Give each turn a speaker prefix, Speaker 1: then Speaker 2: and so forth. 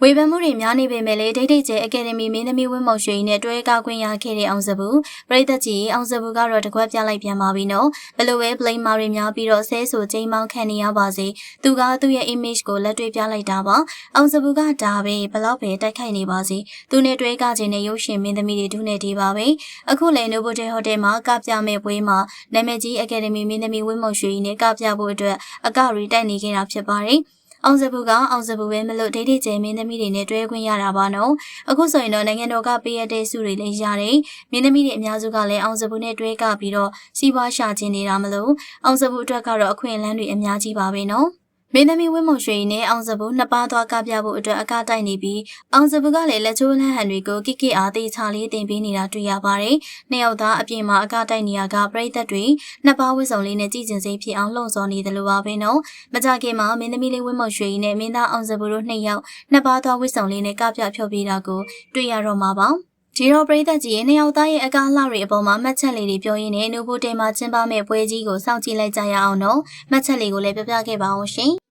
Speaker 1: ဝေဖန်မှုတွေများနေပေမဲ့လည်းဒိတ်ဒိတ်ကျဲအကယ်ဒမီမင်းသမီးဝင်းမောင်ရွှေနဲ့တွဲကားခွင့်ရခဲ့တဲ့အောင်စပူပရိသတ်ကြီးအောင်စပူကတော့တကွက်ပြလိုက်ပြန်ပါပြီနော်ဘလို့ပဲ blame မာတွေများပြီးတော့ဆဲဆိုချိန်မောင်းခံနေရပါစေသူကသူ့ရဲ့ image ကိုလက်တွေ့ပြလိုက်တာပါအောင်စပူကဒါပဲဘလောက်ပဲတိုက်ခိုက်နေပါစေသူနဲ့တွဲကားခြင်းနဲ့ရုပ်ရှင်မင်းသမီးတွေဒုနဲ့ဒီပါပဲအခုလည်း Novotel Hotel မှာကပြမဲ့ပွဲမှာနာမည်ကြီးအကယ်ဒမီမင်းသမီးဝင်းမောင်ရွှေနဲ့ကပြဖို့အတွက်အကရီတိုက်နေခဲ့တာဖြစ်ပါတယ်အောင်စပူကအောင်စပူပဲမလို့ဒိတ်ဒိတ်ကျဲမင်းသမီးတွေနဲ့တွဲခွင့်ရတာပါနော်အခုဆိုရင်တော့နိုင်ငံတော်ကပေးရတဲ့စုတွေလည်းရတယ်မင်းသမီးတွေအများစုကလည်းအောင်စပူနဲ့တွဲကပြီးတော့စီးပွားရှာခြင်းနေတာမလို့အောင်စပူအတွက်ကတော့အခွင့်အလမ်းတွေအများကြီးပါပဲနော်မင်းသမီးဝင်းမောင်ရွှေနဲ့အောင်စပူနှစ်ပါးသွားကပြဖို့အတွက်အကတိုက်နေပြီးအောင်စပူကလည်းလက်ချိုးလန်းဟန်တွေကိုကိကိအားသေးချလေးတင်ပေးနေတာတွေ့ရပါတယ်။နှစ်ယောက်သားအပြင်မှာအကတိုက်နေရကပရိသတ်တွေနှစ်ပါးဝစ်စုံလေးနဲ့ကြည်ကျင်စိတ်ဖြစ်အောင်လှုံ့ဆော်နေတယ်လို့ပါပဲနော်။မကြခင်မှာမင်းသမီးလေးဝင်းမောင်ရွှေနဲ့မင်းသားအောင်စပူတို့နှစ်ယောက်နှစ်ပါးသွားဝစ်စုံလေးနဲ့ကပြဖြောပြတာကိုတွေ့ရတော့မှာပါ။ဒီတော့ပရိသတ်ကြီးရဲ့နှစ်ယောက်သားရဲ့အကားလှတွေအပေါ်မှာမှတ်ချက်လေးတွေပြောရင်းနဲ့နိုဘိုတယ်မှာကျင်းပမဲ့ပွဲကြီးကိုစောင့်ကြည့်လိုက်ကြရအောင်နော်။မှတ်ချက်လေးကိုလည်းပြပြခဲ့ပါအောင်ရှင်။